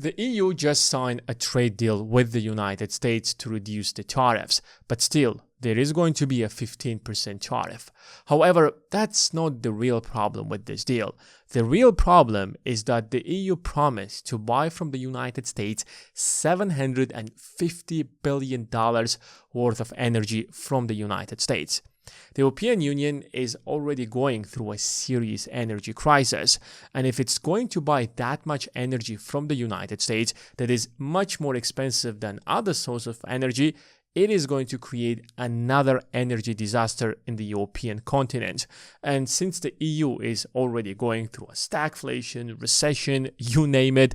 The EU just signed a trade deal with the United States to reduce the tariffs, but still, there is going to be a 15% tariff. However, that's not the real problem with this deal. The real problem is that the EU promised to buy from the United States $750 billion worth of energy from the United States. The European Union is already going through a serious energy crisis, and if it's going to buy that much energy from the United States that is much more expensive than other sources of energy, it is going to create another energy disaster in the European continent. And since the EU is already going through a stagflation, recession, you name it,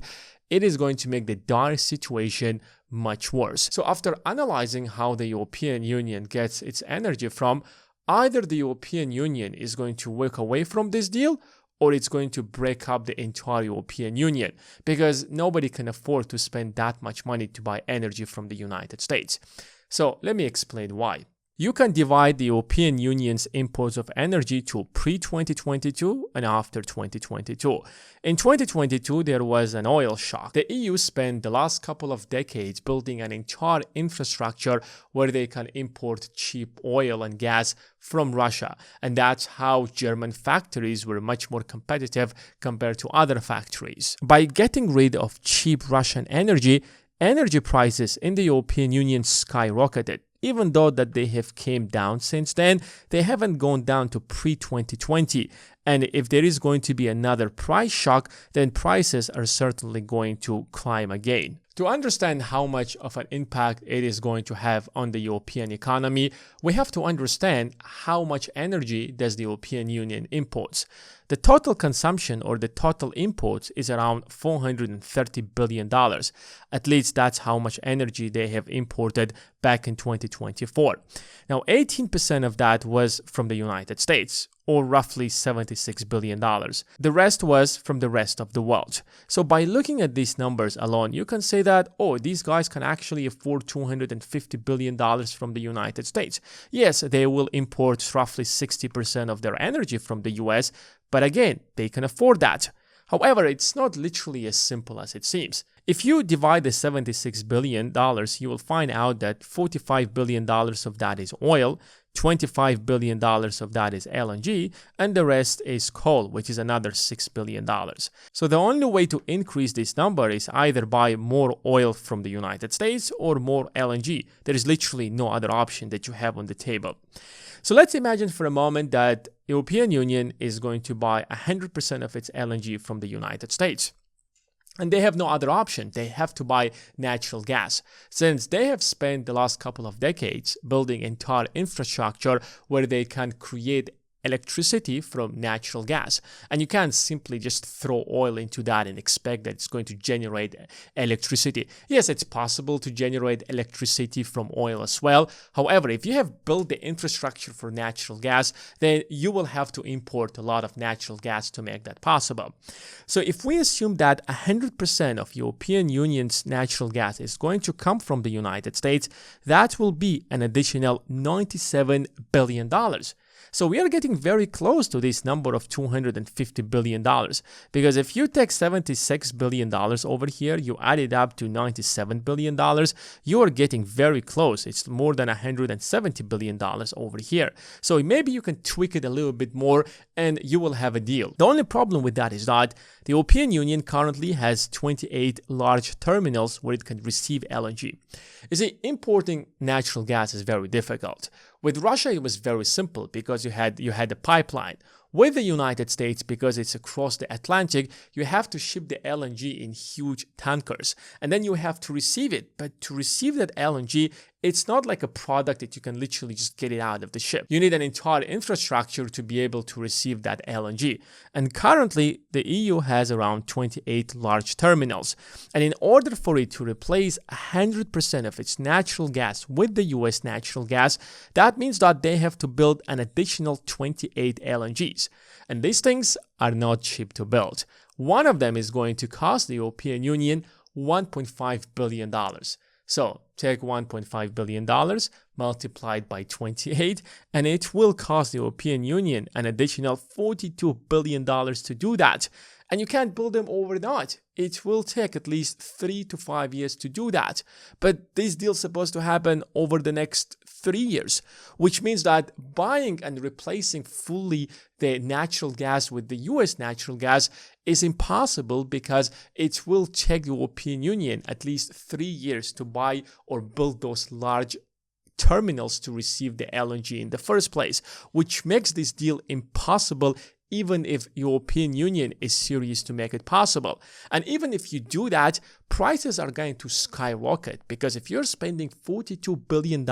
it is going to make the dire situation much worse. So after analyzing how the European Union gets its energy from, either the European Union is going to walk away from this deal, or it's going to break up the entire European Union, because nobody can afford to spend that much money to buy energy from the United States. So let me explain why. You can divide the European Union's imports of energy to pre-2022 and after 2022. In 2022, there was an oil shock. The EU spent the last couple of decades building an entire infrastructure where they can import cheap oil and gas from Russia. And that's how German factories were much more competitive compared to other factories. By getting rid of cheap Russian energy prices in the European Union skyrocketed. Even though that they have came down since then, they haven't gone down to pre-2020. And if there is going to be another price shock, then prices are certainly going to climb again. To understand how much of an impact it is going to have on the European economy, we have to understand how much energy does the European Union imports. The total consumption or the total imports is around $430 billion. At least that's how much energy they have imported back in 2024. Now, 18% of that was from the United States, or roughly $76 billion. The rest was from the rest of the world. So by looking at these numbers alone, you can say that, oh, these guys can actually afford $250 billion from the United States. Yes, they will import roughly 60% of their energy from the US, but again, they can afford that. However, it's not literally as simple as it seems. If you divide the $76 billion, you will find out that $45 billion of that is oil, $25 billion of that is LNG, and the rest is coal, which is another $6 billion. So the only way to increase this number is either buy more oil from the United States or more LNG. There is literally no other option that you have on the table. So let's imagine for a moment that European Union is going to buy 100% of its LNG from the United States. And they have no other option. They have to buy natural gas, since they have spent the last couple of decades building entire infrastructure where they can create electricity from natural gas. And you can't simply just throw oil into that and expect that it's going to generate electricity. Yes, it's possible to generate electricity from oil as well. However, if you have built the infrastructure for natural gas, then you will have to import a lot of natural gas to make that possible. So if we assume that 100% of European Union's natural gas is going to come from the United States, that will be an additional $97 billion. So we are getting very close to this number of $250 billion, because if you take $76 billion over here, you add it up to $97 billion, you are getting very close. It's more than $170 billion over here. So maybe you can tweak it a little bit more and you will have a deal. The only problem with that is that the European Union currently has 28 large terminals where it can receive LNG. You see, importing natural gas is very difficult. With Russia, it was very simple because you had a pipeline. With the United States, because it's across the Atlantic, you have to ship the LNG in huge tankers, and then you have to receive it. But to receive that LNG, it's not like a product that you can literally just get it out of the ship. You need an entire infrastructure to be able to receive that LNG. And currently, the EU has around 28 large terminals. And in order for it to replace 100% of its natural gas with the US natural gas, that means that they have to build an additional 28 LNGs. And these things are not cheap to build. One of them is going to cost the European Union $1.5 billion. So take $1.5 billion multiplied by 28, and it will cost the European Union an additional $42 billion to do that. And you can't build them overnight. It will take at least 3 to 5 years to do that. But this deal is supposed to happen over the next 3 years, which means that buying and replacing fully the natural gas with the US natural gas is impossible because it will take the European Union at least 3 years to buy or build those large terminals to receive the LNG in the first place, which makes this deal impossible even if European Union is serious to make it possible. And even if you do that, prices are going to skyrocket, because if you're spending $42 billion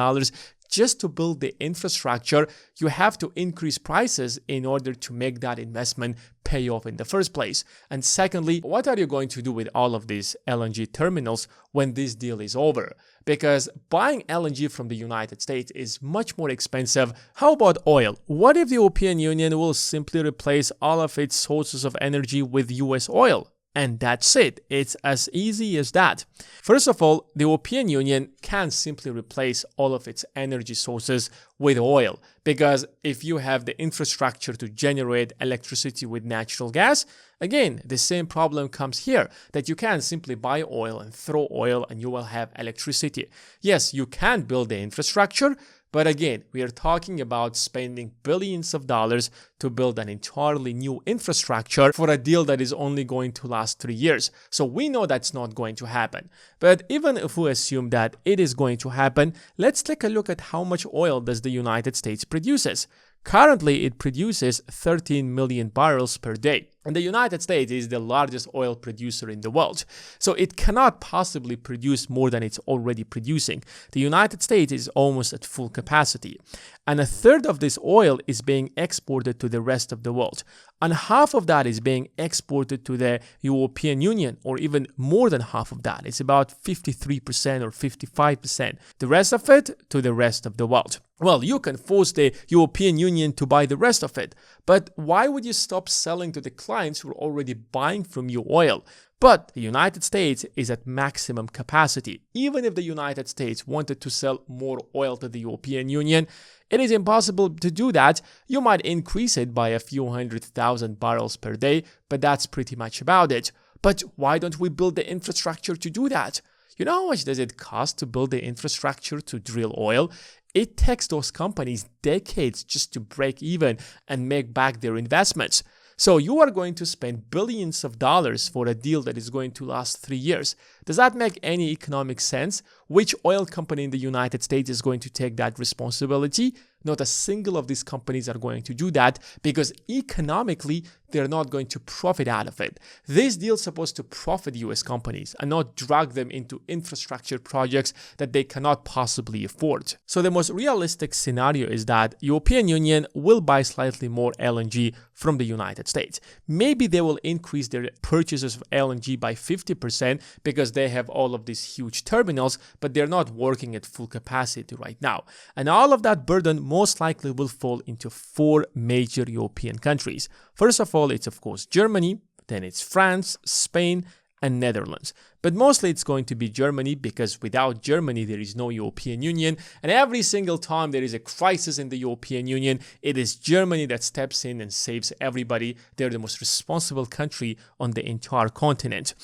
just to build the infrastructure, you have to increase prices in order to make that investment pay off in the first place. And secondly, what are you going to do with all of these LNG terminals when this deal is over? Because buying LNG from the United States is much more expensive. How about oil? What if the European Union will simply replace all of its sources of energy with US oil? And that's it. It's as easy as that. First of all, the European Union can't simply replace all of its energy sources with oil, because if you have the infrastructure to generate electricity with natural gas, again, the same problem comes here, that you can't simply buy oil and throw oil and you will have electricity. Yes, you can build the infrastructure, but again, we are talking about spending billions of dollars to build an entirely new infrastructure for a deal that is only going to last 3 years. So we know that's not going to happen. But even if we assume that it is going to happen, let's take a look at how much oil does the United States produces. Currently, it produces 13 million barrels per day. And the United States is the largest oil producer in the world. So it cannot possibly produce more than it's already producing. The United States is almost at full capacity. And a third of this oil is being exported to the rest of the world. And half of that is being exported to the European Union, or even more than half of that. It's about 53% or 55%. The rest of it to the rest of the world. Well, you can force the European Union to buy the rest of it, but why would you stop selling to the clients who are already buying from you oil? But the United States is at maximum capacity. Even if the United States wanted to sell more oil to the European Union, it is impossible to do that. You might increase it by a few 100,000 barrels per day, but that's pretty much about it. But why don't we build the infrastructure to do that? You know how much does it cost to build the infrastructure to drill oil? It takes those companies decades just to break even and make back their investments. So you are going to spend billions of dollars for a deal that is going to last 3 years. Does that make any economic sense? Which oil company in the United States is going to take that responsibility? Not a single of these companies are going to do that, because economically, they're not going to profit out of it. This deal is supposed to profit US companies and not drag them into infrastructure projects that they cannot possibly afford. So the most realistic scenario is that European Union will buy slightly more LNG from the United States. Maybe they will increase their purchases of LNG by 50% because they have all of these huge terminals, but they're not working at full capacity right now. And all of that burden most likely will fall into 4 major European countries. First of all, it's of course Germany, then it's France, Spain, and Netherlands. But mostly it's going to be Germany, because without Germany there is no European Union, and every single time there is a crisis in the European Union, it is Germany that steps in and saves everybody. They're the most responsible country on the entire continent.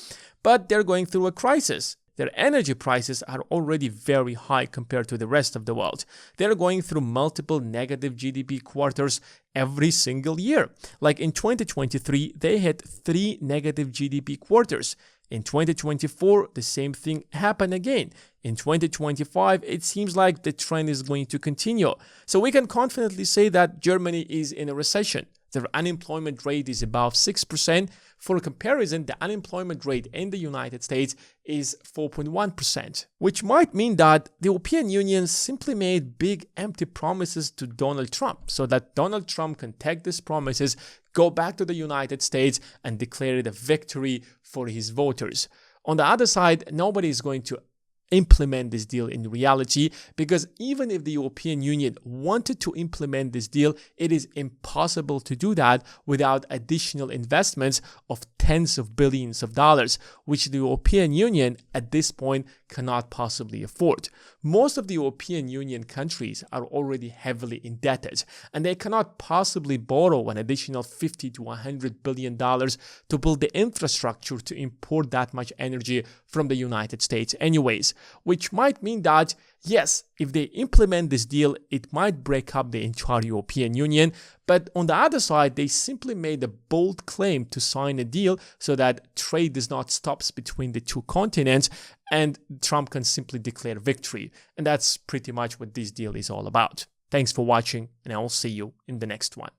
But they're going through a crisis. Their energy prices are already very high compared to the rest of the world. They're going through multiple negative GDP quarters every single year. Like in 2023, they had 3 negative GDP quarters. In 2024, the same thing happened again. In 2025, it seems like the trend is going to continue. So we can confidently say that Germany is in a recession. Their unemployment rate is above 6%. For comparison, the unemployment rate in the United States is 4.1%, which might mean that the European Union simply made big empty promises to Donald Trump, so that Donald Trump can take these promises, go back to the United States, and declare it a victory for his voters. On the other side, nobody is going to implement this deal in reality, because even if the European Union wanted to implement this deal, it is impossible to do that without additional investments of tens of billions of dollars, which the European Union at this point cannot possibly afford. Most of the European Union countries are already heavily indebted, and they cannot possibly borrow an additional $50 to $100 billion to build the infrastructure to import that much energy from the United States anyways, which might mean that, yes, if they implement this deal, it might break up the entire European Union. But on the other side, they simply made a bold claim to sign a deal so that trade does not stop between the two continents, and Trump can simply declare victory. And that's pretty much what this deal is all about. Thanks for watching, and I will see you in the next one.